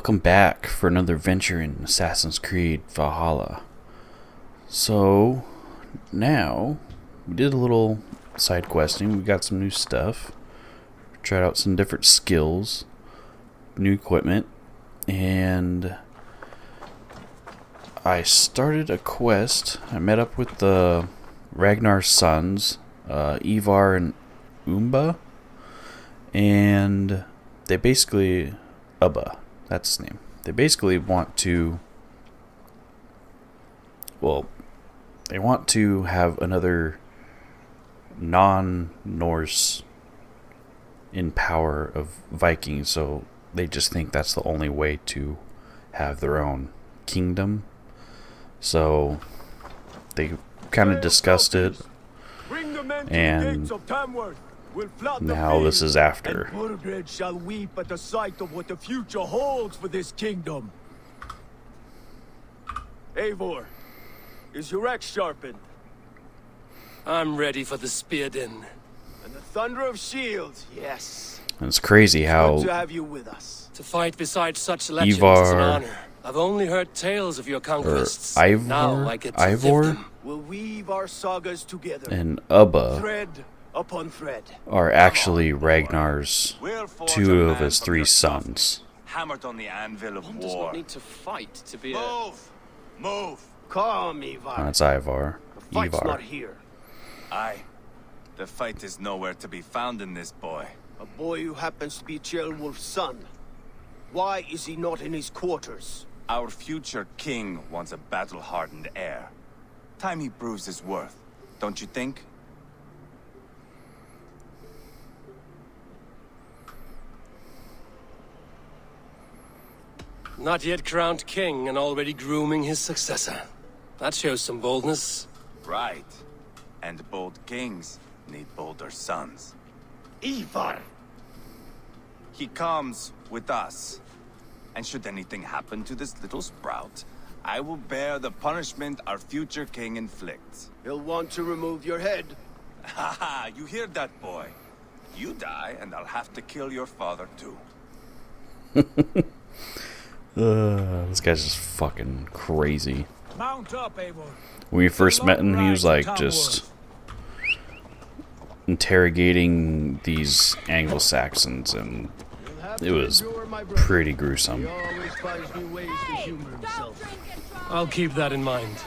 welcome back for another venture in Assassin's Creed Valhalla. So, now, we did a little side questing, we got some new stuff, tried out some different skills, new equipment, and I started a quest. I met up with the Ragnar's sons, Eivor and Umba, and they basically... Ubba, that's his name. They basically want to... Well, they want to have another non-Norse in power of Vikings, so they just think that's the only way to have their own kingdom. So they kind of discussed it, and now this is after. And Burgred shall weep at the sight of what the future holds for this kingdom. Eivor, is your axe sharpened? I'm ready for the spear din. And the thunder of shields, yes. And it's crazy how Good to have you with us. To fight beside such legends Eivor, is an honor. I've only heard tales of your conquests. Eivor, Now I get to live them. We'll weave our sagas together. and Ubba Thread upon thread. are actually Ragnar's two of his three sons. Hammered on the anvil of One does war. not need to fight to be a... Move! Move! Calm, Eivor. That's Eivor. The fight's Eivor. not here. Aye. The fight is nowhere to be found in this boy. A boy who happens to be Ceolwulf's son. Why is he not in his quarters? Our future king wants a battle-hardened heir. Time he proves his worth, don't you think? Not yet crowned king and already grooming his successor. That shows some boldness. Right. And bold kings need bolder sons. Eivor! He comes with us. And should anything happen to this little sprout, I will bear the punishment our future king inflicts. He'll want to remove your head. Haha, you hear that, boy? You die, and I'll have to kill your father, too. This guy's just fucking crazy. Mount up, Eivor. When we first met him, he was like just interrogating these Anglo-Saxons, and it was pretty gruesome. He always finds new ways to humor himself. I'll keep that in mind.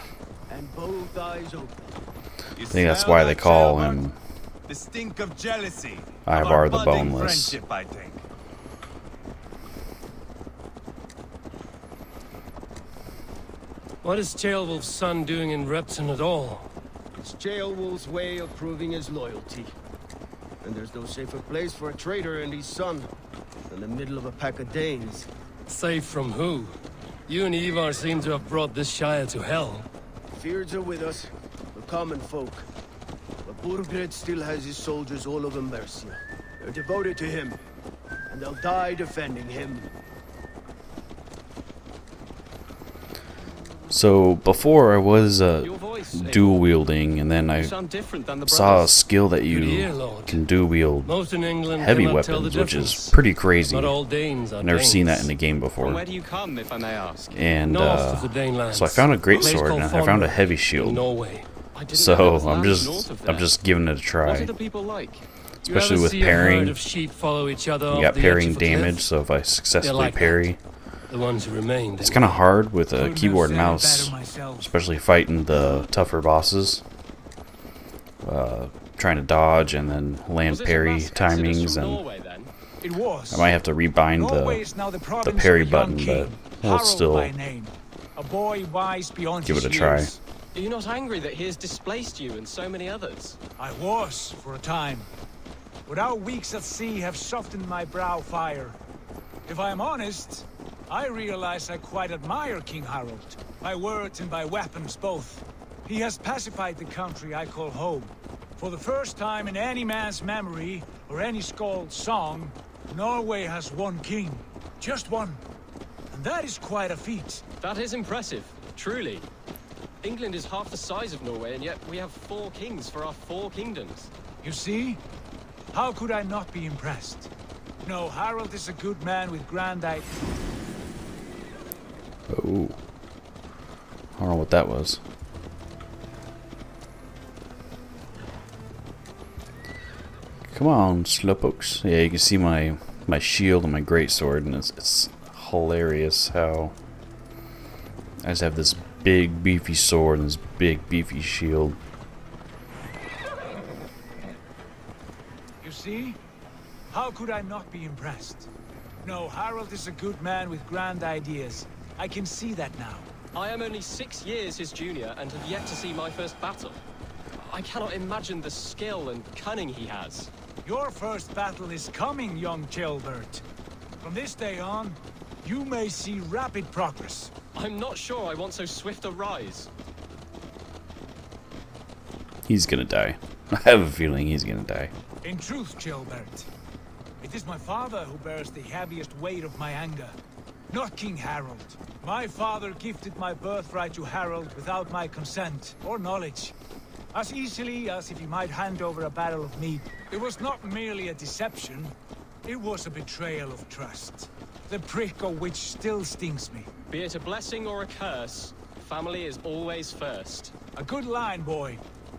And both eyes open. I think that's why they call him The stink of jealousy. Eivor the Boneless. Friendship, I think. What is Ceolwulf's son doing in Repton at all? It's Ceolwulf's way of proving his loyalty. And there's no safer place for a traitor and his son than the middle of a pack of Danes. Safe from who? You and Eivor seem to have brought this Shire to hell. Fears are with us, the common folk. But Burgred still has his soldiers all over Mercia. They're devoted to him, and they'll die defending him. So before I was dual wielding, and then I saw a skill that Good you ear, Lord. can dual wield Most in England heavy cannot tell the weapons, which is difference. pretty crazy. Not all Danes are I've never seen that Danes. in a game before. Where do you come, if I may ask? And North of the Danelands. so I found a great Place sword, called and I found a Thornburg heavy in shield. Norway. I didn't So know there was I'm land just north of I'm there. just giving it a What try, are the people like? You especially ever with see a herd parrying. of sheep follow each other You off got the edge parrying of a cliff? damage, so if I successfully like that. parry, The ones who remained. it's kind of hard with a Couldn't keyboard and have said it mouse, better myself. especially fighting the tougher bosses. Trying to dodge and then land Was it a parry mass exodus timings, from and Norway, then? It was. I might have to rebind Norway is now the province parry of a young button, king, but we'll Harald still by name. A boy wise beyond give his it a try. years. Are you not angry that he has displaced you and so many others? I was, for a time. But our weeks at sea have softened my brow fire. If I am honest, I realize I quite admire King Harald. By words and by weapons both. He has pacified the country I call home. For the first time in any man's memory, or any skald's song, Norway has one king. Just one. And that is quite a feat. That is impressive, truly. England is half the size of Norway, and yet we have 4 kings for our 4 kingdoms. You see? How could I not be impressed? No, Harald is a good man with grand ideas. Oh. I don't know what that was. Come on, slowpokes. Yeah, you can see my shield and my greatsword, and it's hilarious how I just have this big beefy sword and this big beefy shield. You see? How could I not be impressed? No, Harold is a good man with grand ideas. I can see that now. I am only 6 years his junior and have yet to see my first battle. I cannot imagine the skill and cunning he has. Your first battle is coming, young Gilbert. From this day on, you may see rapid progress. I'm not sure I want so swift a rise. He's gonna die. I have a feeling he's gonna die. In truth, Gilbert, it is my father who bears the heaviest weight of my anger, not King Harold. My father gifted my birthright to Harold without my consent or knowledge, as easily as if he might hand over a barrel of meat. It was not merely a deception, it was a betrayal of trust, the prick of which still stings me. Be it a blessing or a curse, family is always first. A good line, boy.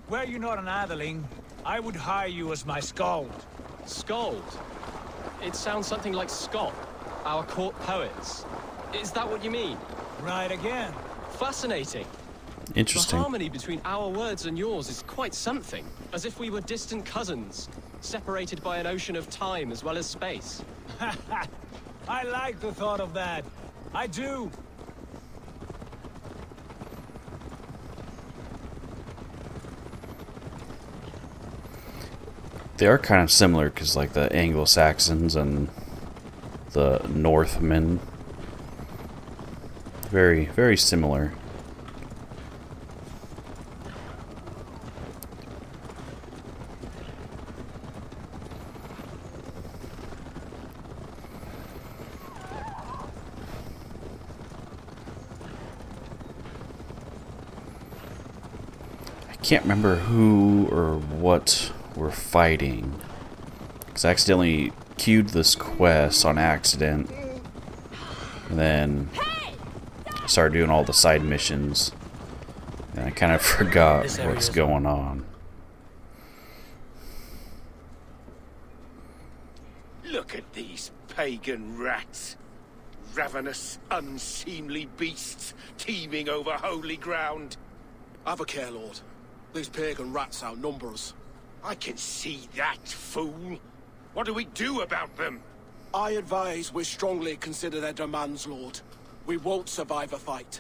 Were you not an atheling, I would hire you as my skald. Scold. It sounds something like Scott, our court poets. Is that what you mean? Right again. Fascinating. Interesting. The harmony between our words and yours is quite something. As if we were distant cousins, separated by an ocean of time as well as space. I like the thought of that. I do. They are kind of similar because, like, the Anglo-Saxons and the Northmen, very, very similar. I can't remember who or what we're fighting, because I accidentally queued this quest on accident, and then I started doing all the side missions, and I kind of forgot what's going on. Look at these pagan rats. Ravenous, unseemly beasts teeming over holy ground. Have a care, Lord. These pagan rats outnumber us. I can see that, fool. What do we do about them? I advise we strongly consider their demands, Lord. We won't survive a fight.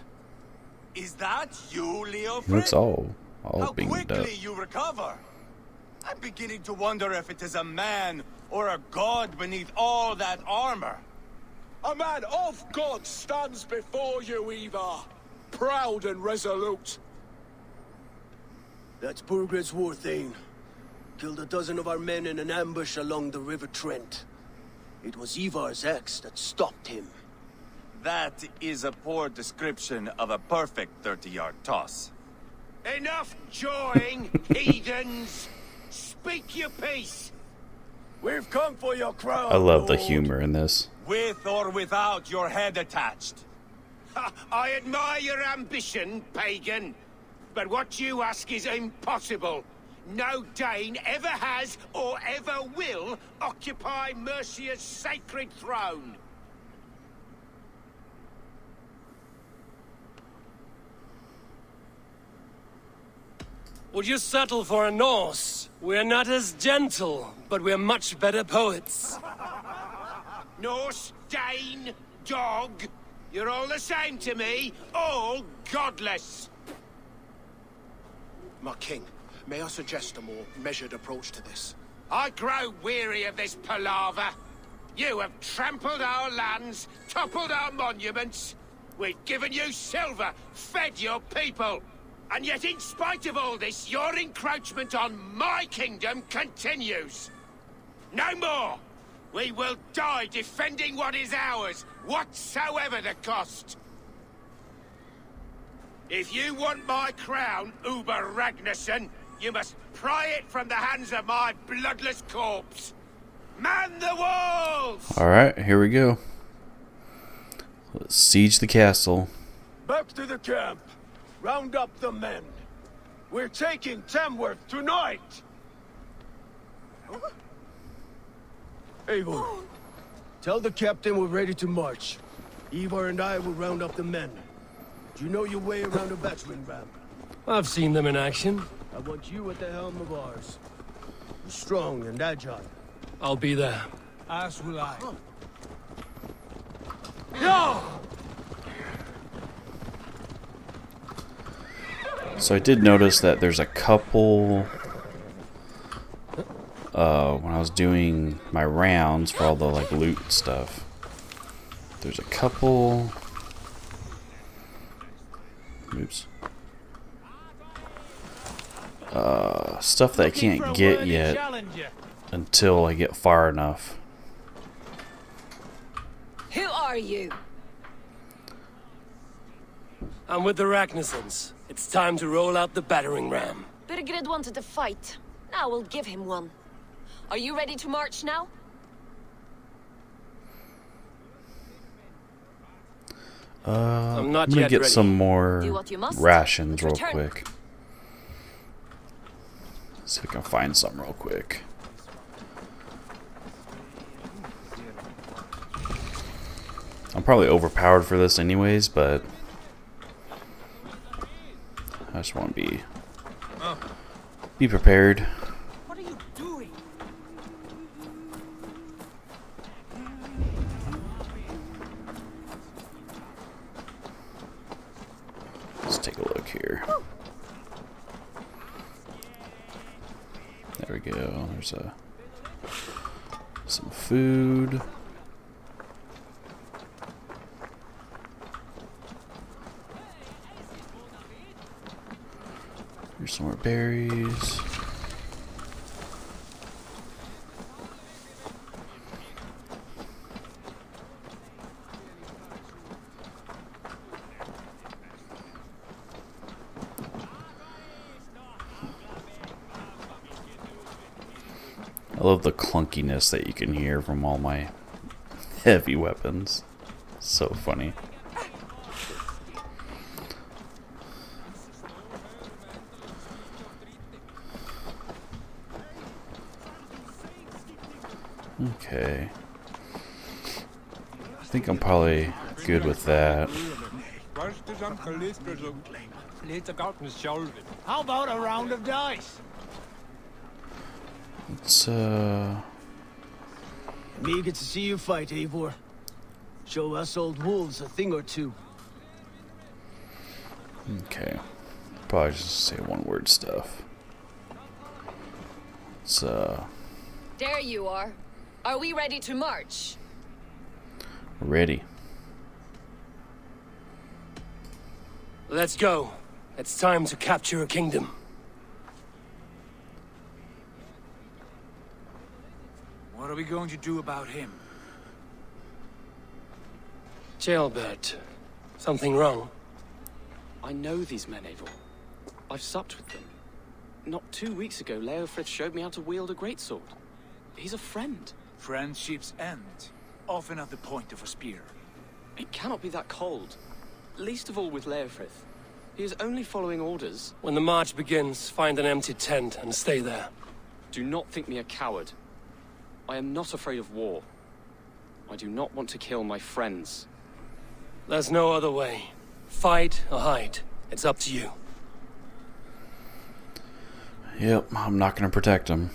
Is that you, Leofric? It's all How being quickly done. you recover! I'm beginning to wonder if it is a man or a god beneath all that armor. A man of God stands before you, Eivor. Proud and resolute. That's Burgred's war thane. Killed a dozen of our men in an ambush along the River Trent. It was Eivor's axe that stopped him. That is a poor description of a perfect 30-yard toss. Enough jawing, heathens! Speak your piece! We've come for your crown, I love the Lord. humor in this. With or without your head attached. Ha, I admire your ambition, pagan. But what you ask is impossible. No Dane ever has or ever will occupy Mercia's sacred throne. Would you settle for a Norse? We're not as gentle, but we're much better poets. Norse, Dane, dog, you're all the same to me, all godless. My king, may I suggest a more measured approach to this? I grow weary of this palaver. You have trampled our lands, toppled our monuments. We've given you silver, fed your people. And yet, in spite of all this, your encroachment on my kingdom continues. No more! We will die defending what is ours, whatsoever the cost. If you want my crown, Uber Ragnarsson, you must pry it from the hands of my bloodless corpse. Man the walls! Alright, here we go. Let's siege the castle. Back to the camp. Round up the men. We're taking Tamworth tonight. Eivor, tell the captain we're ready to march. Eivor and I will round up the men. Do you know your way around a battering ram? I've seen them in action. I want you at the helm of ours. You're strong and agile. I'll be there. As will I. So I did notice that there's a couple, when I was doing my rounds for all the like loot and stuff, there's a couple, oops, stuff that I can't get yet until I get far enough. Who are you? I'm with the Ragnarsons. It's time to roll out the battering ram. Birgrid wanted to fight. Now we'll give him one. Are you ready to march now? I'm not gonna yet get ready. some more Do what you must, rations but real return. quick. See if I can find some real quick. I'm probably overpowered for this anyways, but I just want to be prepared. What are you doing? Let's take a look here. There we go. There's some food. Here's some more berries. I love the clunkiness that you can hear from all my heavy weapons. So funny. Okay. I think I'm probably good with that. How about a round of dice? It's I'm eager to see you fight, Eivor. Show us old wolves a thing or two. okay. Probably just say one word stuff. It's There you are. Are we ready to march? ready. Let's go. It's time to capture a kingdom. What are we going to do about him? Jailbird. Something wrong? I know these men, Eivor. I've supped with them. Not 2 weeks ago, Leofrith showed me how to wield a greatsword. He's a friend. Friendships end, often at the point of a spear. It cannot be that cold. Least of all with Leofrith. He is only following orders. When the march begins, find an empty tent and stay there. Do not think me a coward. I am not afraid of war. I do not want to kill my friends. There's no other way. Fight or hide. It's up to you. Yep, I'm not gonna protect him.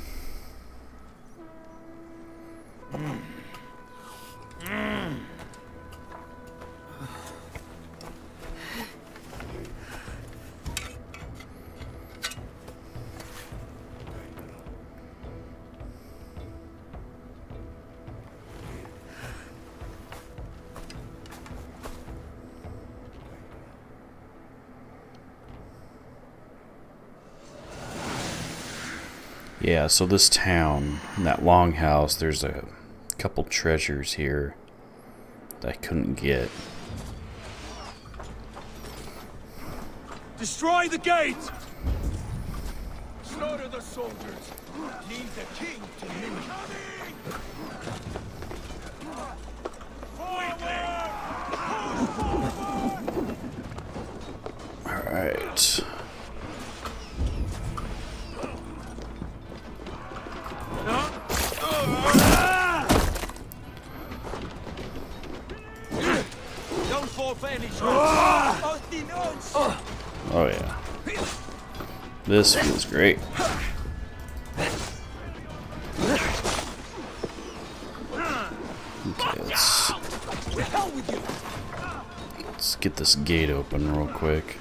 Yeah, so this town, in that longhouse, there's a couple treasures here that I couldn't get. Destroy the gate! Slaughter the soldiers. Leave the king to you. Forward! Alright. Don't fall for any Oh yeah. This feels great. Okay, let's get this gate open real quick.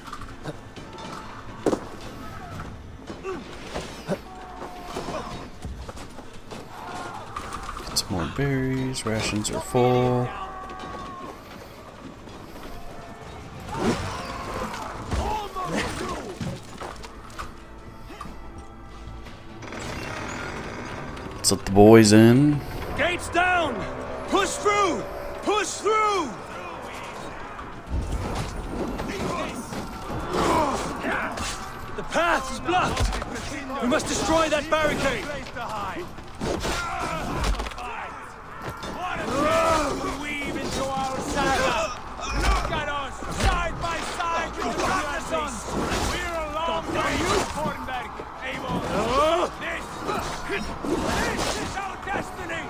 Get some more berries. Rations are full. Let's let the boys in. Gates down! Push through! Push through! The path is blocked! We must destroy that barricade! We weave into our saga. Look at us, side by side with the Renaissance. We're a long way from Hornberg, Eivor. This is our destiny.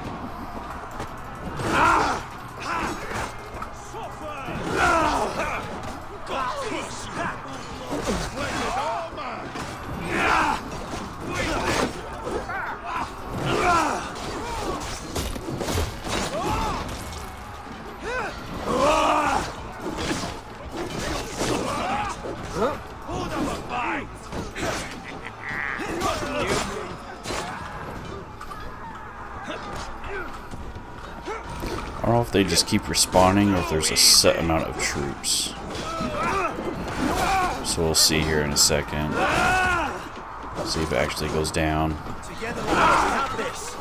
I don't know if they just keep respawning or if there's a set amount of troops. So we'll see here in a second. See if it actually goes down. Together we have this.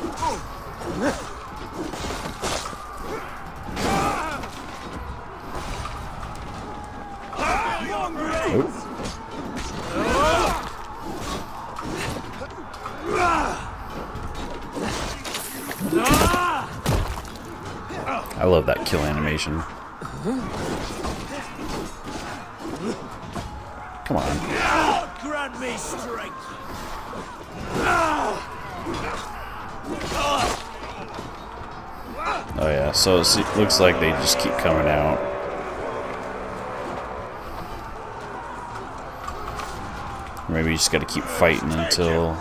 I love that kill animation. Come on. Grant me strength. Oh yeah, so it looks like they just keep coming out. Maybe you just gotta keep fighting until...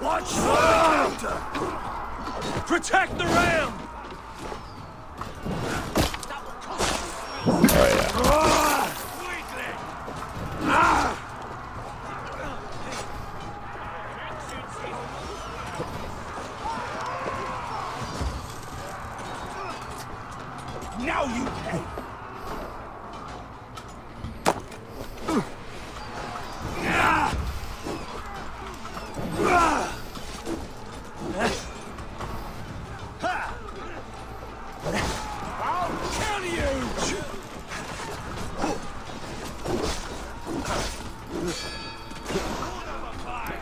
Watch! Protect the ram! Oh yeah. Now you pay. I'll kill you!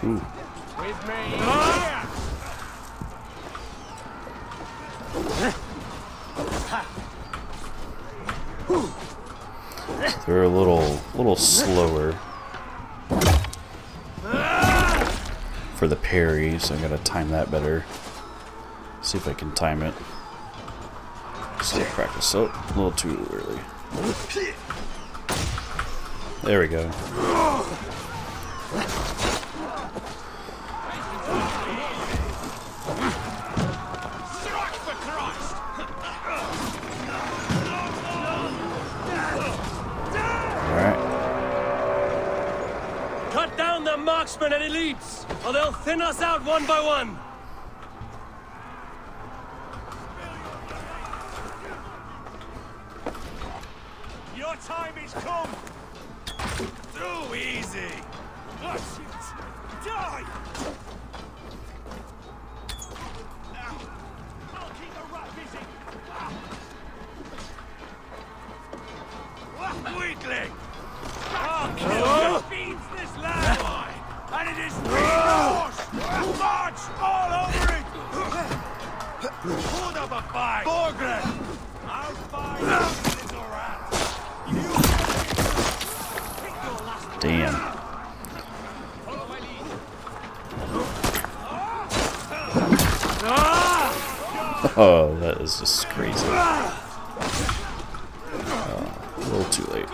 Ooh. With me. They're a little slower for the parry, so I gotta time that better. See if I can time it. Still practice. Oh, a little too early. There we go. Alright. Cut down the marksmen and elites, or they'll thin us out one by one! Your time is come. Too easy. Watch it. Die. I'll keep the rat busy. Weakling. I'll kill your fiends. it is yours! March all over it! Hold up a fight! Borgren! I'll fight you, little rat! Damn. Follow my lead. Oh, that is just crazy. A little too late.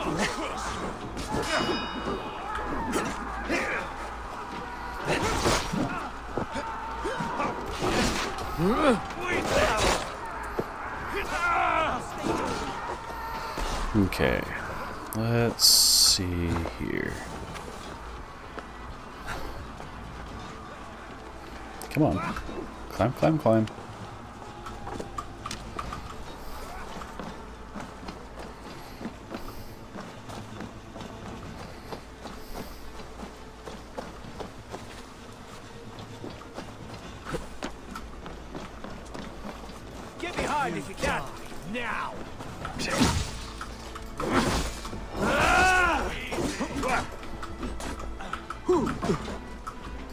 Okay, let's see here. Come on. Climb, climb, climb. Get behind if you can. Now.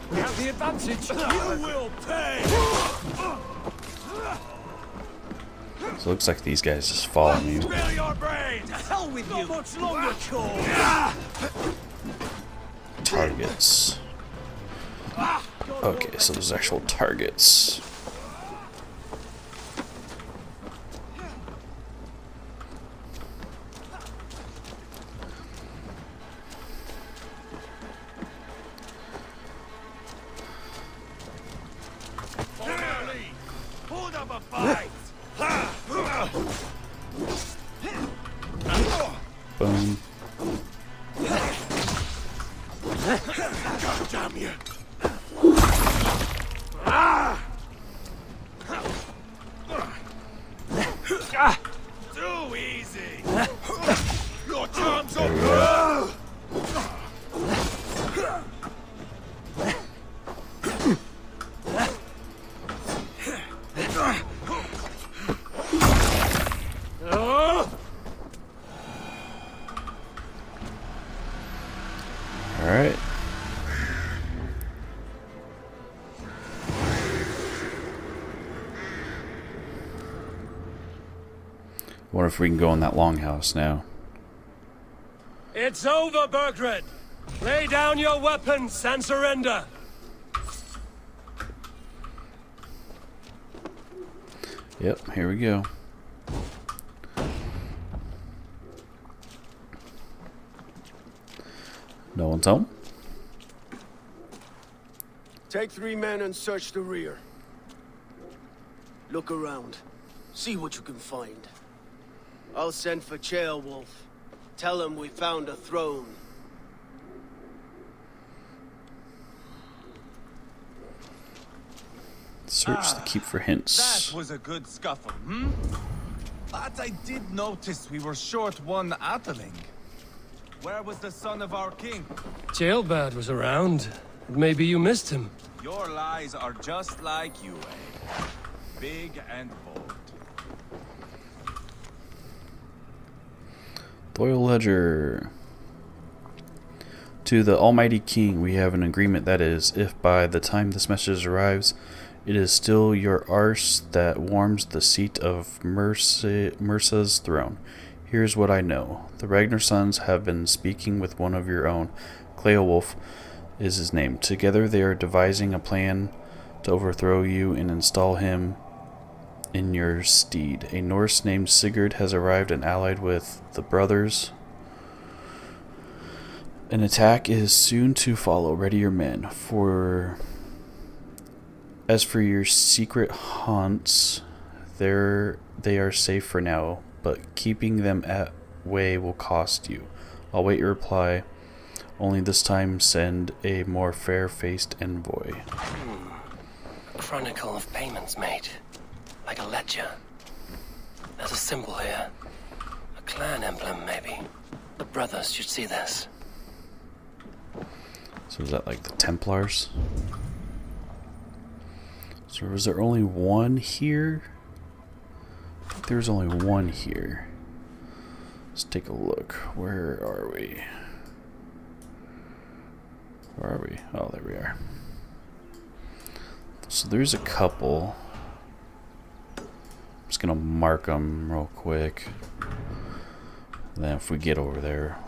We have the advantage. You will pay. So it looks like these guys just follow me. Spill your brains. Hell with you. Not much longer, Cole. Targets. Okay, so there's actual targets. Hold up a fight. Boom. God damn you. Too easy. Your charms are good. Alright. Wonder if we can go in that longhouse now. It's over, Bergred. Lay down your weapons and surrender. Yep, here we go. No one's home? Take 3 men and search the rear. Look around. See what you can find. I'll send for Ceolwulf. Tell him we found a throne. Search the keep for hints. That was a good scuffle, hmm? But I did notice we were short one Atheling. Where was the son of our king? Jailbird was around. Maybe you missed him. Your lies are just like you, Eivor. Big and bold. Loyal Ledger. To the Almighty King, we have an agreement that is, if by the time this message arrives, it is still your arse that warms the seat of Myrsa's throne. Here's what I know. The Ragnar sons have been speaking with one of your own. Ceolwulf is his name. Together they are devising a plan to overthrow you and install him in your stead. A Norse named Sigurd has arrived and allied with the brothers. An attack is soon to follow. Ready your men. As for your secret haunts, they are safe for now, but keeping them at way will cost you. I'll wait your reply. Only this time send a more fair-faced envoy. A chronicle of payments made. Like a ledger. There's a symbol here. A clan emblem, maybe. The brothers should see this. So is that like the Templars? So is there only one here? I think there's only one here. Let's take a look. Where are we? Where are we? Oh, there we are. So there's a couple. I'm just gonna mark them real quick. Then if we get over there.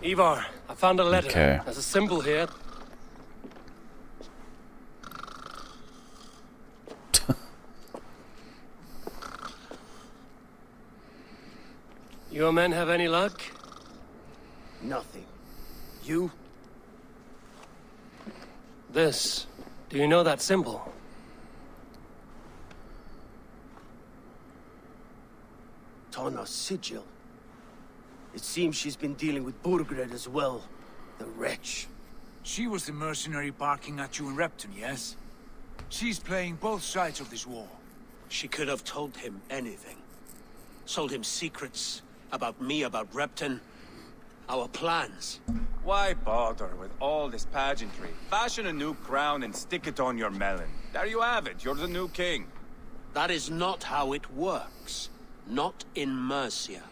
Eivor, I found a letter. Okay. There's a symbol here. Your men have any luck? Nothing. You? This. Do you know that symbol? Tana's sigil. It seems she's been dealing with Burgred as well. The wretch. She was the mercenary barking at you in Repton, yes? She's playing both sides of this war. She could have told him anything. Sold him secrets about me, about Repton. Our plans. Why bother with all this pageantry? Fashion a new crown and stick it on your melon. There you have it. You're the new king. That is not how it works. Not in Mercia.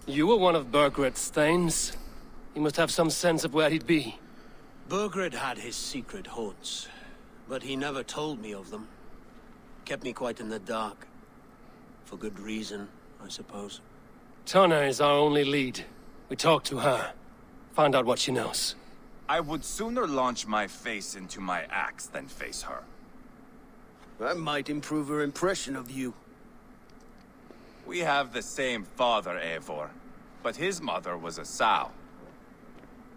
You were one of Burgred's thanes. He must have some sense of where he'd be. Burgred had his secret haunts, but he never told me of them. Kept me quite in the dark. For good reason, I suppose. Tana is our only lead. We talk to her. Find out what she knows. I would sooner launch my face into my axe than face her. That might improve her impression of you. We have the same father, Eivor, but his mother was a sow.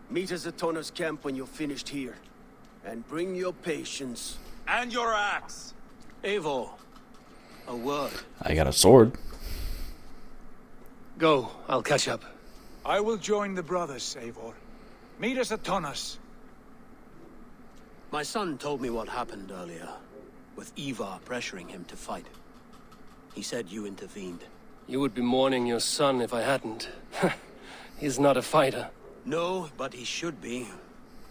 Meet us at Tana's camp when you're finished here. And bring your patience. And your axe! Eivor, a word. I got a sword. Go, I'll catch up. I will join the brothers, Eivor. Meet us at Tonnas. My son told me what happened earlier, with Eivor pressuring him to fight. He said you intervened. You would be mourning your son if I hadn't. He's not a fighter. No, but he should be.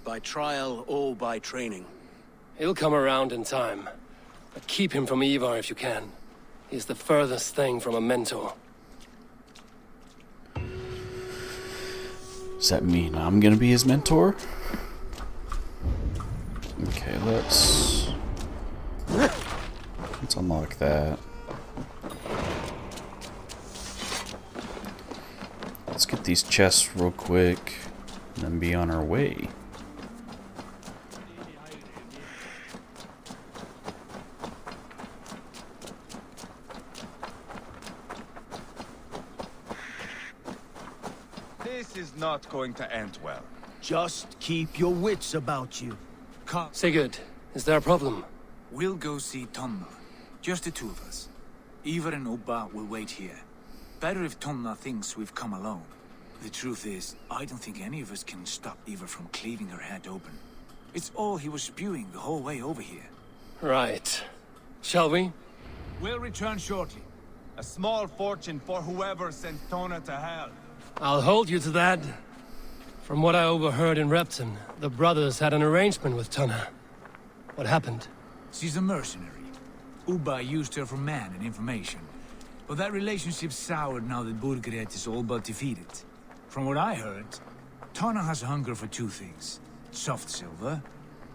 By trial or by training. He'll come around in time. But keep him from Eivor if you can. He's the furthest thing from a mentor. Does that mean I'm gonna be his mentor? Okay, let's unlock that. Let's get these chests real quick and then be on our way. This is not going to end well. Just keep your wits about you. Come, Sigurd, is there a problem? we'll go see Tonna. Just the two of us. Eivor and Ubba will wait here. Better if Tonna thinks we've come alone. The truth is, I don't think any of us can stop Eivor from cleaving her head open. It's all he was spewing the whole way over here. Right. Shall we? We'll return shortly. A small fortune for whoever sent Tona to hell. I'll hold you to that. From what I overheard in Repton, the brothers had an arrangement with Tana. What happened? She's a mercenary. Ubba used her for man and information. But that relationship soured now that Burgred is all but defeated. From what I heard, Tana has hunger for two things. Soft silver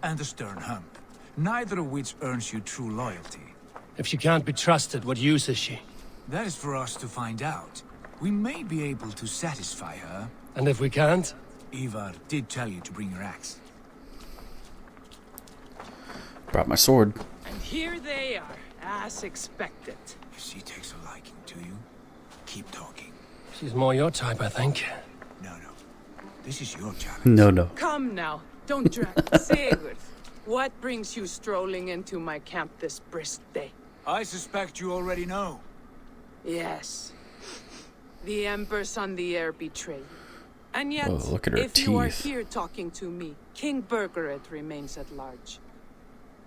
and a stern hump. Neither of which earns you true loyalty. If she can't be trusted, what use is she? That is for us to find out. We may be able to satisfy her. And if we can't? Eivor did tell you to bring your axe. Brought my sword. And here they are, as expected. If she takes a liking to you, keep talking. She's more your type, I think. No. This is your challenge. No. Come now, don't drag. Sigurd, what brings you strolling into my camp this brisk day? I suspect you already know. Yes. The Embers on the air betray you. And yet, Oh, look at her if you are teeth. here talking to me, King Burgred remains at large.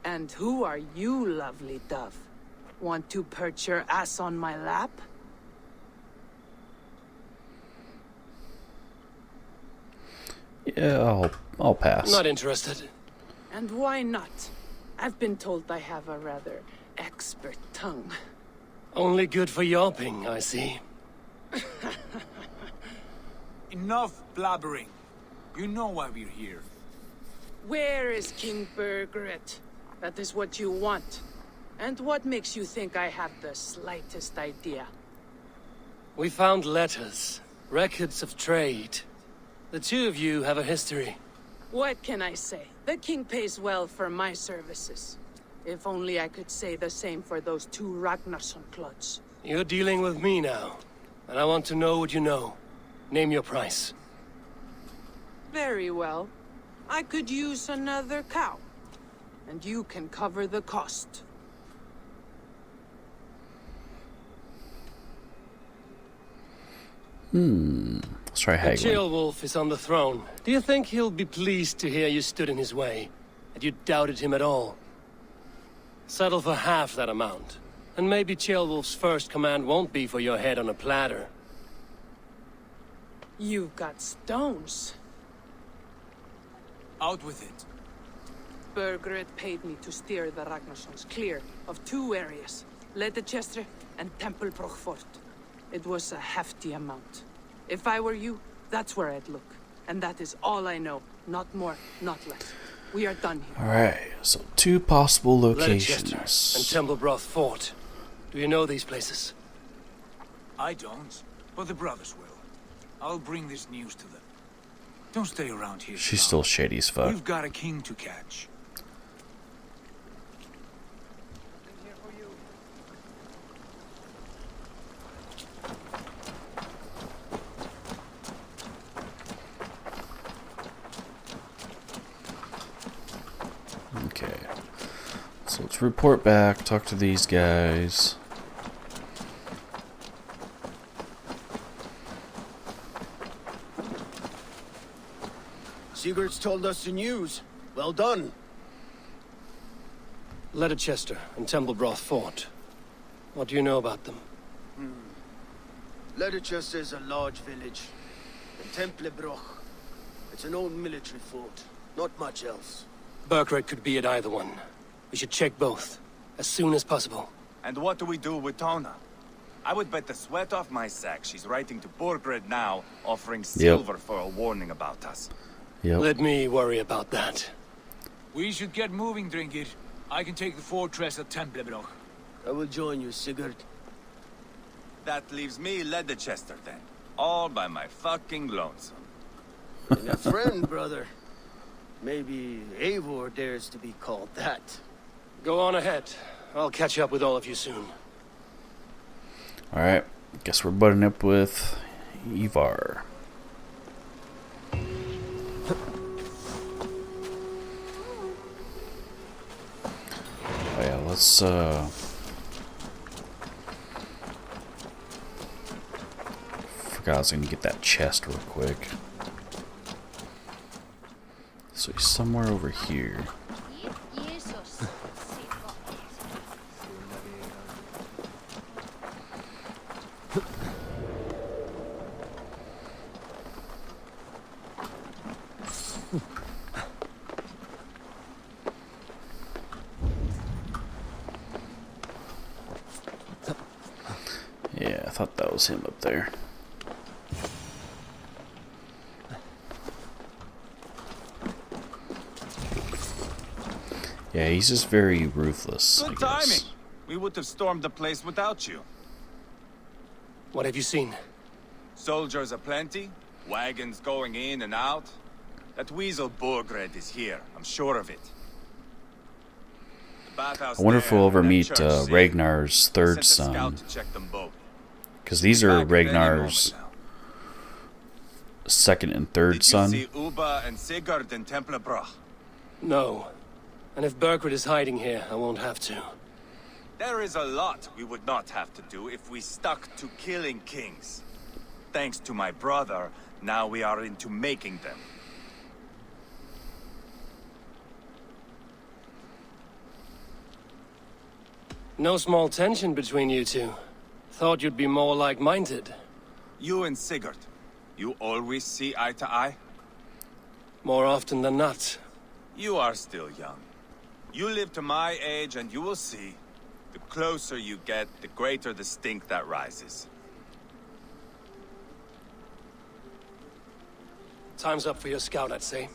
And who are you, lovely dove? Want to perch your ass on my lap? Yeah, I'll pass. Not interested. And why not? I've been told I have a rather expert tongue. Only good for yawping, I see. Enough blabbering. You know why we're here. Where is King Birgret? That is what you want. And what makes you think I have the slightest idea? We found letters, records of trade. The two of you have a history. What can I say? The king pays well for my services. If only I could say the same for those two Ragnarsson clods. You're dealing with me now, and I want to know what you know. Name your price. Very well. I could use another cow. And you can cover the cost. Let's try The haggling. Wolf is on the throne. Do you think he'll be pleased to hear you stood in his way? That you doubted him at all? Settle for half that amount. And maybe Wolf's first command won't be for your head on a platter. You've got stones. Out with it. Birgret paid me to steer the Ragnarssons clear of two areas. Leicester and Templebrough Fort. It was a hefty amount. If I were you, that's where I'd look. And that is all I know. Not more, not less. We are done here. Alright, so 2 possible Leicester and locations. Templebrough Fort. Do you know these places? I don't, but the brothers will. I'll bring this news to them. Don't stay around here. She's too still long. shady as fuck. We've got a king to catch. Okay. So let's report back, talk to these guys. Sigurd's told us the news. Well done. Leicester and Templebrough Fort. What do you know about them? Leicester is a large village. And Templebrough. It's an old military fort. Not much else. Birgret could be at either one. We should check both, as soon as possible. And what do we do with Tona? I would bet the sweat off my sack she's writing to Borgred now, offering silver for a warning about us. Yep. Let me worry about that. We should get moving, Dringir. I can take the fortress at Templebrough. I will join you, Sigurd. That leaves me Leicester then. All by my fucking lonesome. And a friend, brother. Maybe Eivor dares to be called that. Go on ahead. I'll catch up with all of you soon. Alright, guess we're butting up with Eivor. Oh yeah, let's forgot I was gonna get that chest real quick. So he's somewhere over here. Yeah, I thought that was him up there. Yeah, he's just very ruthless. Good timing. We would have stormed the place without you. What have you seen? Soldiers aplenty, wagons going in and out. That weasel Borgred is here, I'm sure of it. The bathhouse I wonder if there we'll ever and that meet church scene. Ragnar's third Sent a son. scout to check them both. Because these are Back at any Ragnar's moment now. second and third Did son. you see Uba and Sigurd in Templebrough? No. And if Birgret is hiding here, I won't have to. There is a lot we would not have to do if we stuck to killing kings. Thanks to my brother, now we are into making them. No small tension between you two. Thought you'd be more like-minded. You and Sigurd, you always see eye to eye? More often than not. You are still young. You live to my age and you will see. The closer you get, the greater the stink that rises. Time's up for your scout, I'd say.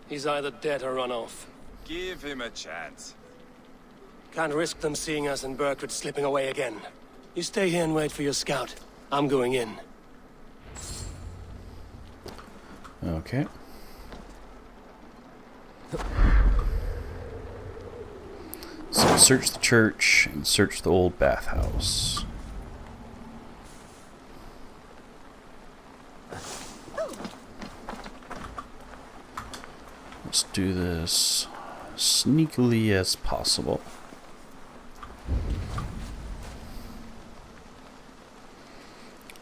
He's either dead or run off. Give him a chance. Can't risk them seeing us and Berkred slipping away again. You stay here and wait for your scout. I'm going in. Okay. So search the church and search the old bathhouse. Let's do this sneakily as possible.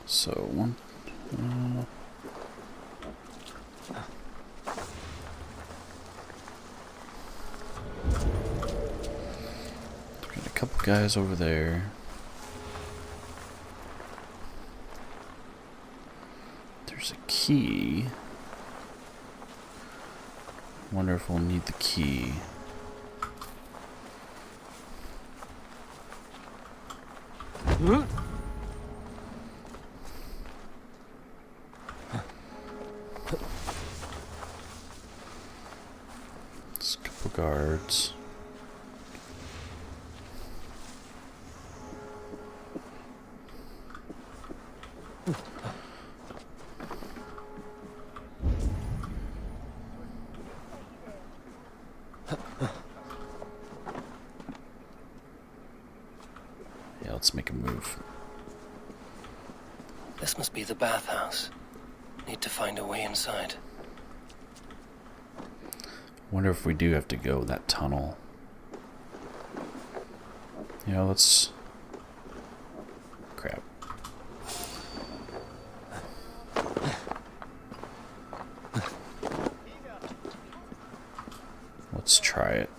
So one. Got a couple guys over there. There's a key. Wonder if we'll need the key. There's a couple guards. Yeah, let's make a move. This must be the bathhouse. Need to find a way inside. Wonder if we do have to go that tunnel. Yeah, let's... Crap. Let's try it.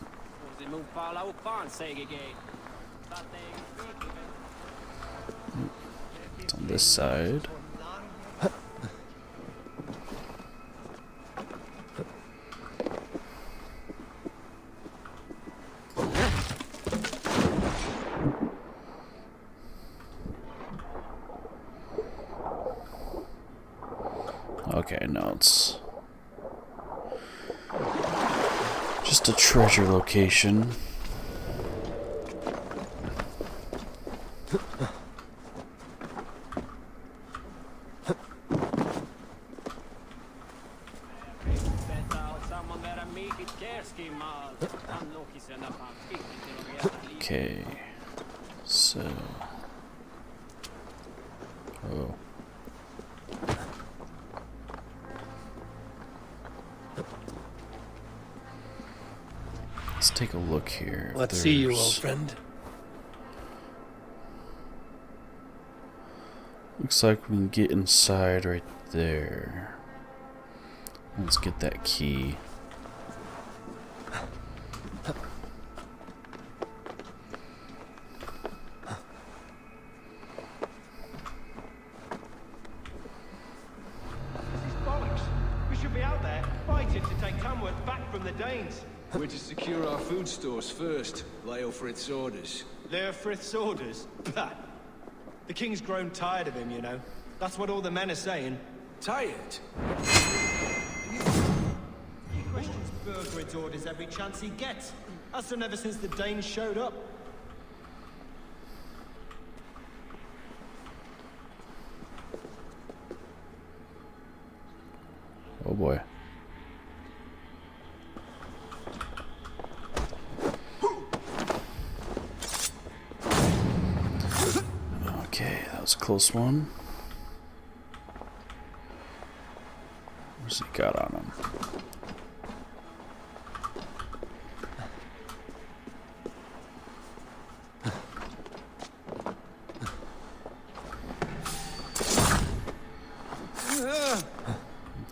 It's on this side. Okay, no, it's just a treasure location. Okay, so... Oh. Let's take a look here. Let's see you, old friend. Looks like we can get inside right there. Let's get that key. We should be out there fighting to take Tamworth back from the Danes. We're to secure our food stores first. Leofrith's orders. Leofrith's orders? Bah. The king's grown tired of him, you know. That's what all the men are saying. Tired? He questions Bergred's orders every chance he gets. Has done ever since the Danes showed up. Oh boy. Okay, that was a close one. What's he got on him?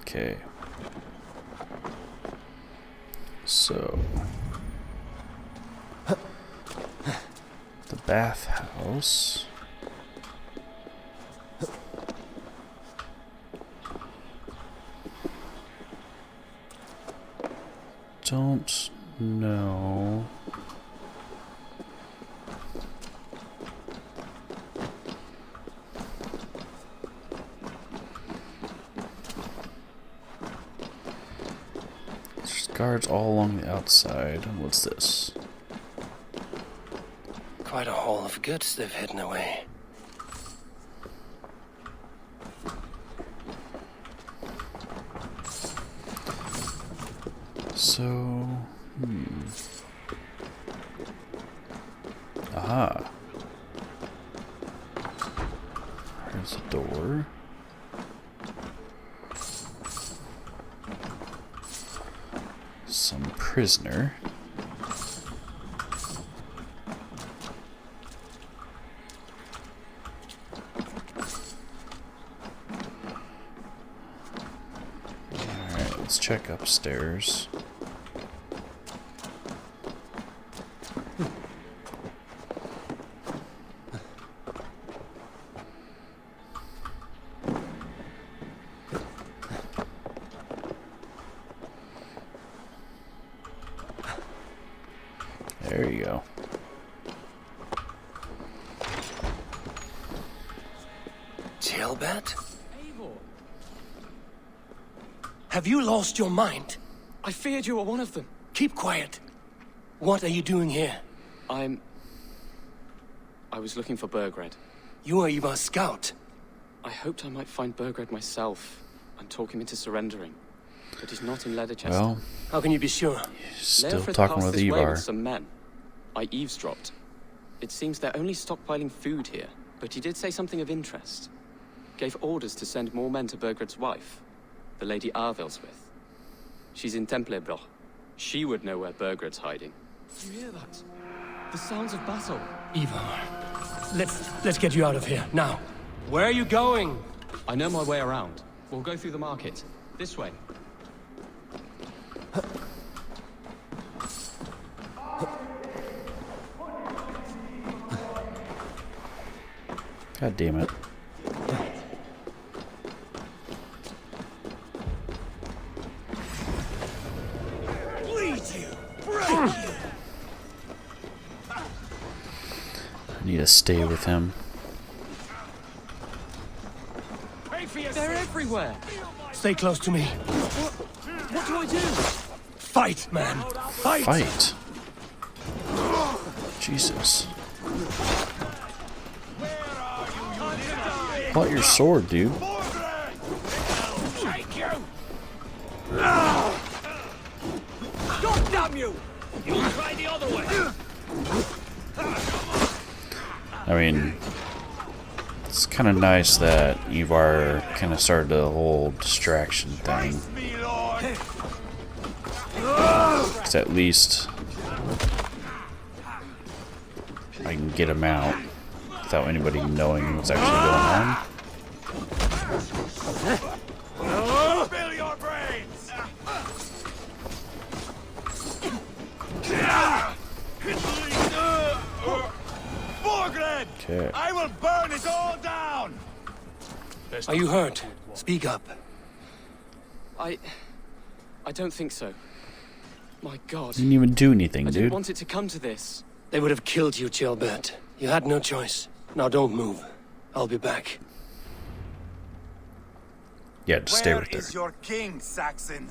Okay. So the bathhouse. Don't Guards all along the outside. What's this? Quite a haul of goods they've hidden away. So, Aha. There's a door. Some prisoner. Alright, let's check upstairs. There you go. Jailbird? Eivor. Have you lost your mind? I feared you were one of them. Keep quiet. What are you doing here? I was looking for Burgred. You are Eivor's scout. I hoped I might find Burgred myself and talk him into surrendering. But he's not in Leatherchester. Well, how can you be sure? Still Leofrith talking passed with this way Eivor. with some men. I eavesdropped. It seems they're only stockpiling food here, but he did say something of interest. Gave orders to send more men to Burgred's wife, the Lady Arvelswith. She's in Templebrough. She would know where Burgred's hiding. You hear that? The sounds of battle. Eivor, let's get you out of here, now. Where are you going? I know my way around. We'll go through the market. This way. God damn it. I need to stay with him. They're everywhere. Stay close to me. What do I do? Fight, man. Fight. Fight. Jesus. Pull out your sword, dude. God damn you! You'll try the other way. I mean, it's kind of nice that Eivor kind of started the whole distraction thing. Because at least I can get him out without anybody knowing what's actually going on. Spill your brains! Burgred! Okay. I will burn it all down! Are you hurt? Speak up. I don't think so. My God. Didn't even do anything, I didn't dude. want it to come to this. They would have killed you, Jailbird. You had no choice. Now don't move. I'll be back. Yeah, just stay Where right there. is your king, Saxon?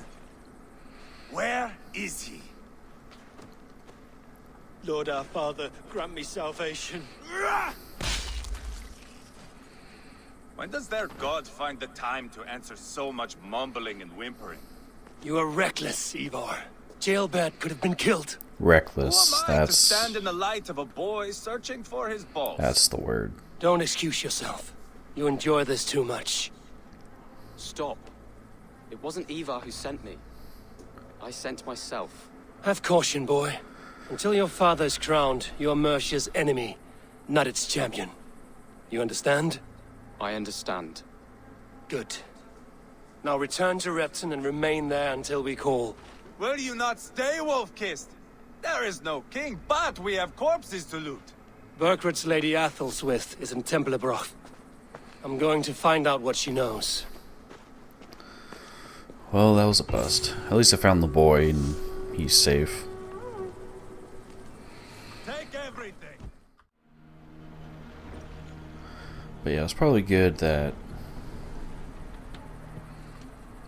Where is he? Lord our Father, grant me salvation. When does their god find the time to answer so much mumbling and whimpering? You are reckless, Eivor. Jailbird could have been killed. Reckless. Who am I to That's stand in the light of a boy searching for his balls? that's the word. Don't excuse yourself. You enjoy this too much. Stop. It wasn't Eivor who sent me. I sent myself. Have caution, boy. Until your father's crowned, you're Mercia's enemy, not its champion. You understand? I understand. Good. Now return to Repton and remain there until we call. Will you not stay, Wolf-Kissed? There is no king, but we have corpses to loot. Burgred's Lady Athelstwith is in Templebrough. I'm going to find out what she knows. Well, that was a bust. At least I found the boy and he's safe. Take everything! But yeah, it's probably good that,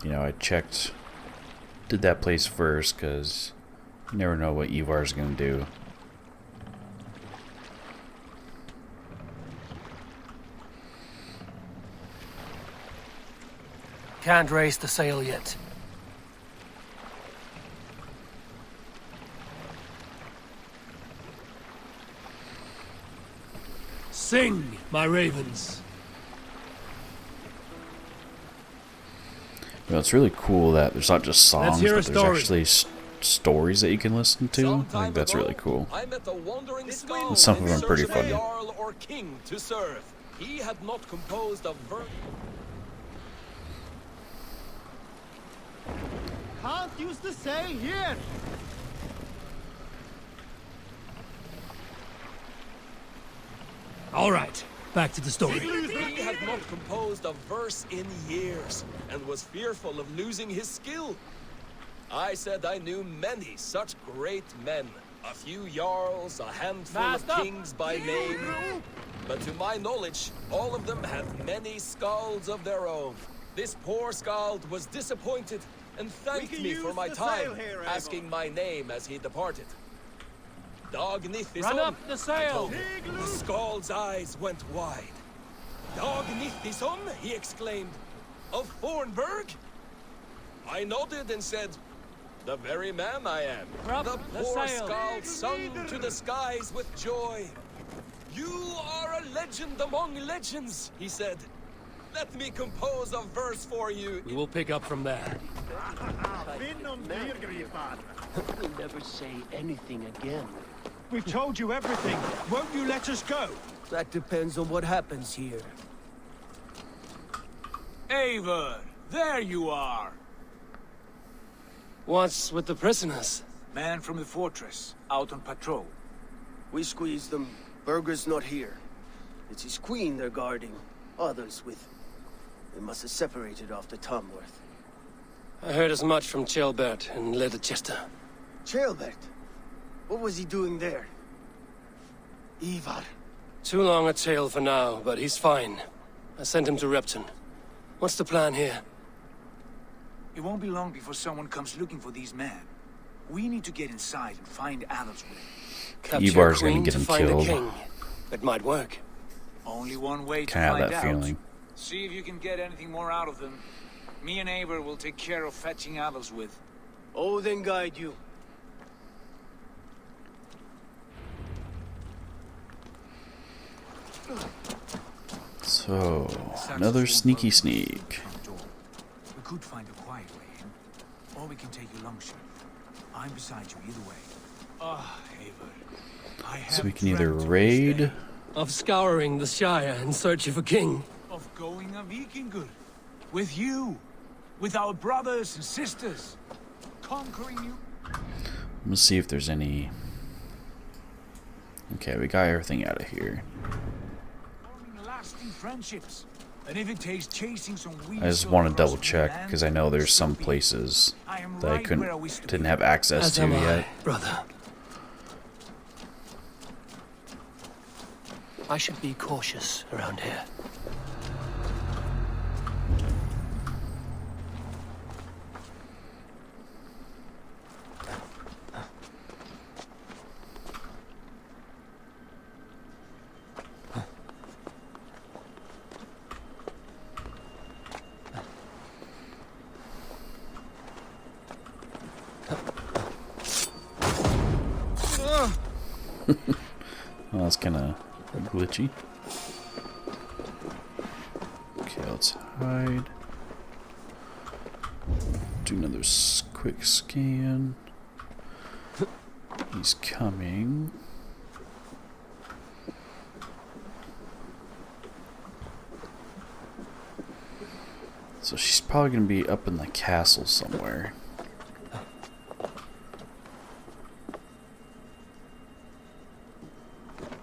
you know, I checked did that place first, because you never know what Eivor's going to do. Can't raise the sail yet. Sing, my ravens. You know, it's really cool that there's not just songs, hear a but there's story. actually stories that you can listen to. I think that's really cool. I met a wandering skull And some of in them are pretty search of a funny. jarl or king to serve. He had not composed a verse. Can't use the sail here. All right, back to the story. He had not composed a verse in years, and was fearful of losing his skill. I said I knew many such great men, a few jarls, a handful of kings by name. But to my knowledge, all of them had many skalds of their own. This poor skald was disappointed, and thanked me for my time, asking my name as he departed. Dag Nithison, Run up the sail! the skald's eyes went wide. Dag Nithison, he exclaimed, of Fornburg? I nodded and said, the very man I am. Up The the poor sail. skald sung to the skies with joy. You are a legend among legends, he said. Let me compose a verse for you. We will pick up from there. We'll never say anything again. We've told you everything. Won't you let us go? That depends on what happens here. Eivor, there you are. What's with the prisoners? Man from the fortress, out on patrol. We squeezed them. Burger's not here. It's his queen they're guarding. Others with him. They must have separated after Tamworth. I heard as much from Chelbert and Leicester. Chelbert? What was he doing there? Eivor. Too long a tale for now, but he's fine. I sent him to Repton. What's the plan here? It won't be long before someone comes looking for these men. We need to get inside and find Adelswin. Capture Eivor's a queen gonna get to him find killed. a king. It might work. Only one way to Kind of find have that out. feeling. See if you can get anything more out of them. Me and Eivor will take care of fetching Adelswin. Odin guide you. So, another sneaky sneak. We could find a quiet way in, or we can take you longshore. I'm beside you either way. Ah, Eivor. I have So we can either dreamt of this raid. day, Of scouring the Shire in search of a king. of going a Vikingur. With you. With our brothers and sisters. Conquering you. Let's see if there's any. Okay, we got everything out of here. Forming lasting friendships. And if it takes chasing some I just want to double check because I know there's some places that I didn't have access As to am yet. I, brother. I should be cautious around here. Well, that's kind of glitchy. Okay, let's hide. Do another quick scan. He's coming. So she's probably going to be up in the castle somewhere.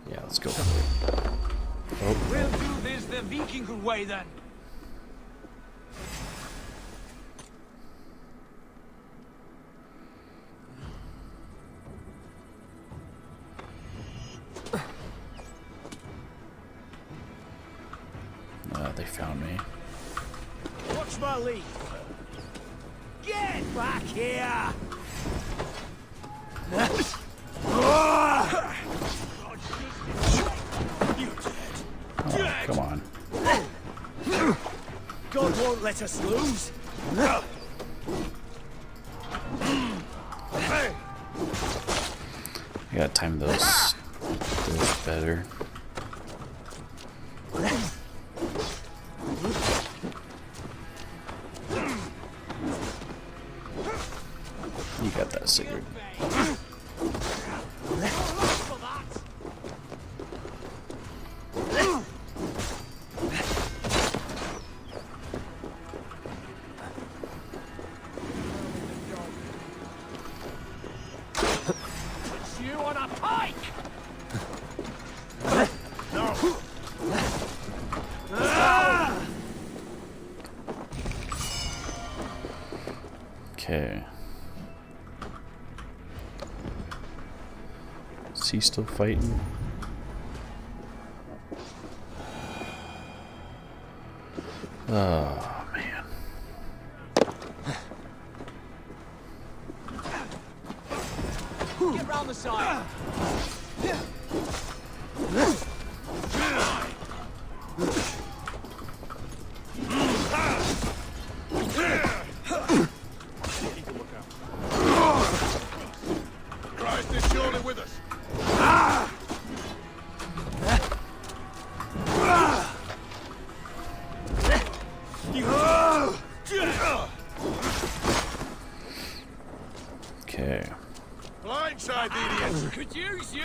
Yeah, let's go for it. Oh, We'll do this the Vikingur way then. they found me. Watch my lead. Get back here! Oh, come on. God won't let us lose. I gotta time those better. You got that, Sigurd. You on a pike! No. Okay. Is he still fighting? Oh, man. Get round the side. Christ is surely with us. Okay. Blindside the idiots. Could use you.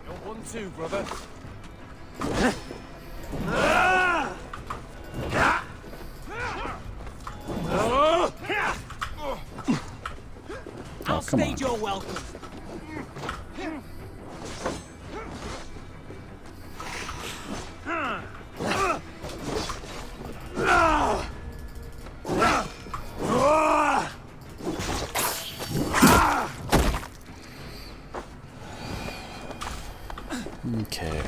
You're 1-2, brother. Oh, come on. You're welcome. Okay.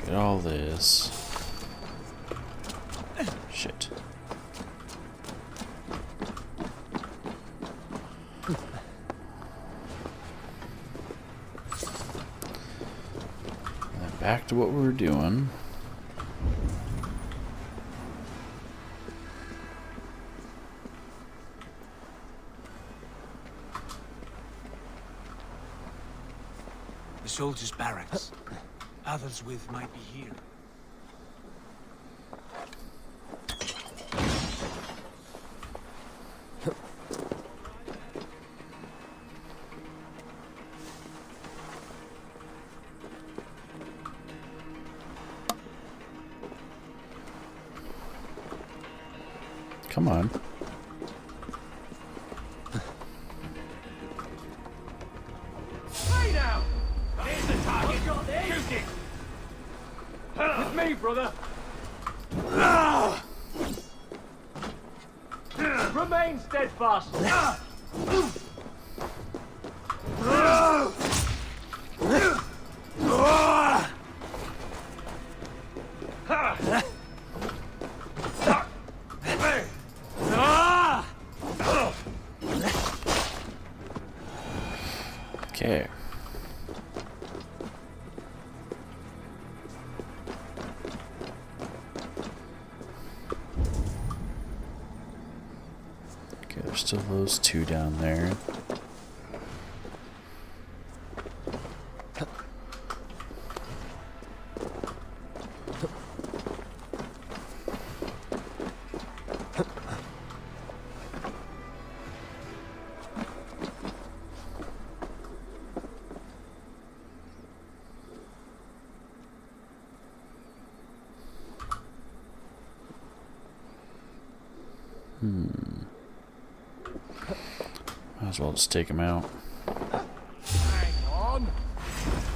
Get all this. Shit. And back to what we were doing. The soldiers' barracks. Others with might be here. Come on. Hey now! Here's the target. Shoot it! With me, brother. Remain steadfast. Okay. Okay, there's still those two down there. Might as well just take him out. Hang on.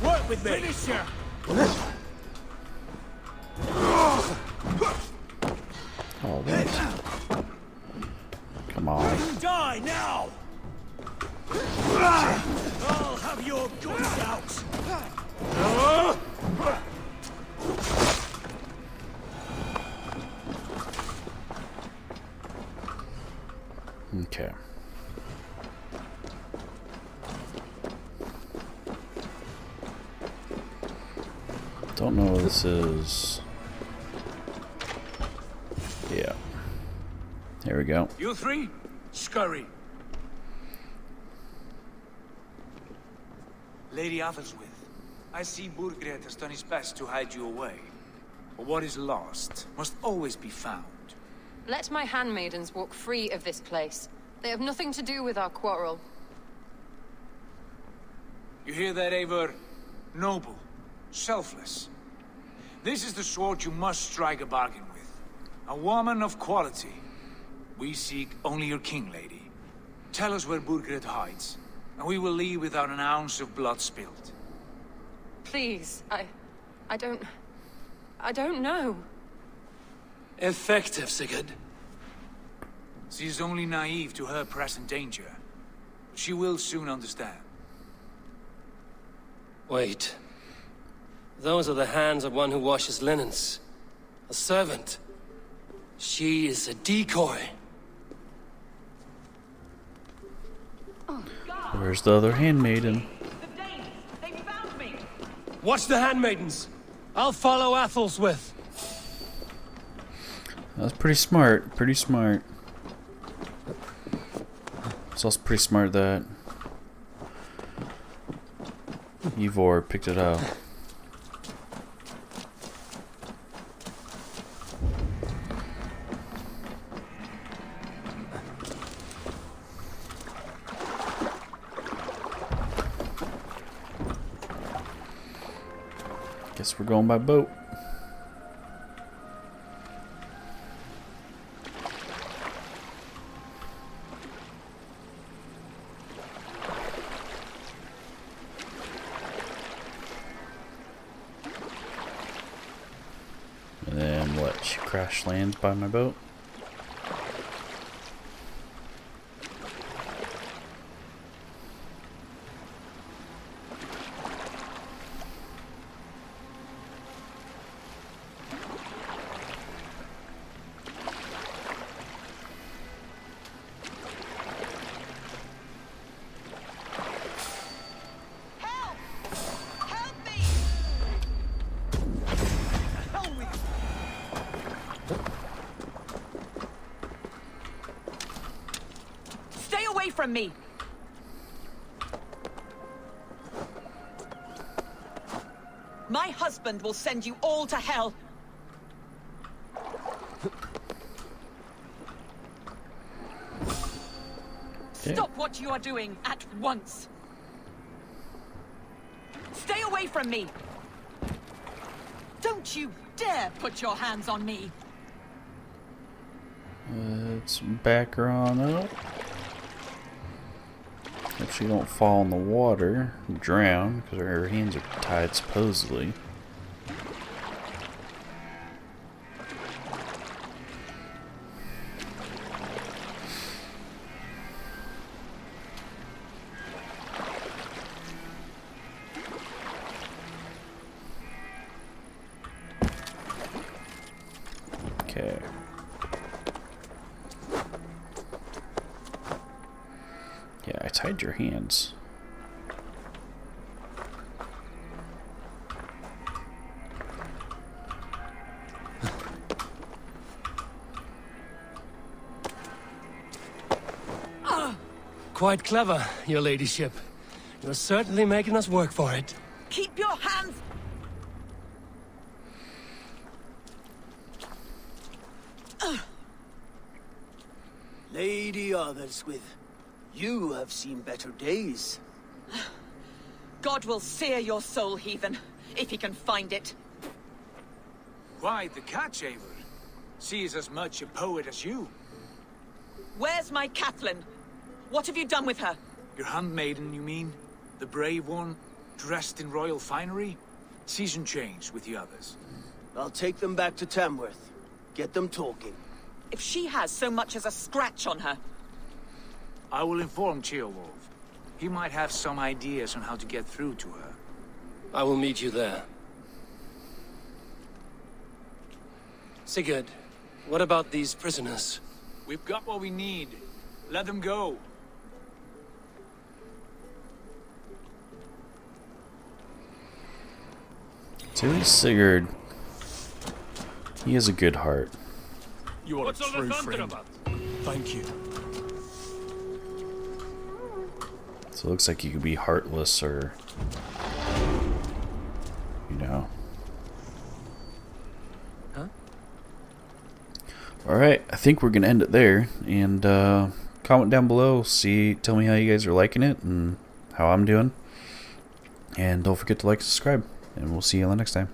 Work with me. Finisher. Oh, what? Come on. Die now. Okay. Don't know what this is. Yeah. There we go. You three, scurry. Lady Athelstwith, I see Burgred has done his best to hide you away. But what is lost must always be found. Let my handmaidens walk free of this place. They have nothing to do with our quarrel. You hear that, Eivor? Noble, selfless. This is the sort you must strike a bargain with. A woman of quality. We seek only your king, lady. Tell us where Burgred hides, and we will leave without an ounce of blood spilled. Please, I don't know. Effective, Sigurd. She is only naive to her present danger. She will soon understand. Wait. Those are the hands of one who washes linens. A servant. She is a decoy. Where's the other handmaiden? Watch the handmaidens. I'll follow Athelstwith. That's pretty smart. Pretty smart. It's also pretty smart that Eivor picked it up. Guess we're going by boat. And then what? She crash lands by my boat? From me. My husband will send you all to hell. Stop what you are doing at once. Stay away from me. Don't you dare put your hands on me. Let's back her on up. If she don't fall in the water, drown, because her hands are tied supposedly. Okay. Yeah, I tied your hands. Quite clever, your ladyship. You're certainly making us work for it. Keep your hands... Lady Athelstwith, you have seen better days. God will sear your soul, heathen, if he can find it. Quite the catch, Eivor. She is as much a poet as you. Where's my Catelyn? What have you done with her? Your handmaiden, you mean? The brave one, dressed in royal finery? Season change with the others. I'll take them back to Tamworth. Get them talking. If she has so much as a scratch on her... I will inform Ceolwulf. He might have some ideas on how to get through to her. I will meet you there. Sigurd, what about these prisoners? We've got what we need. Let them go. So at least Sigurd, he has a good heart. You are a true friend. Thank you. So it looks like you could be heartless or, you know. Huh? Alright, I think we're going to end it there. And comment down below. Tell me how you guys are liking it and how I'm doing. And don't forget to like and subscribe. And we'll see you all next time.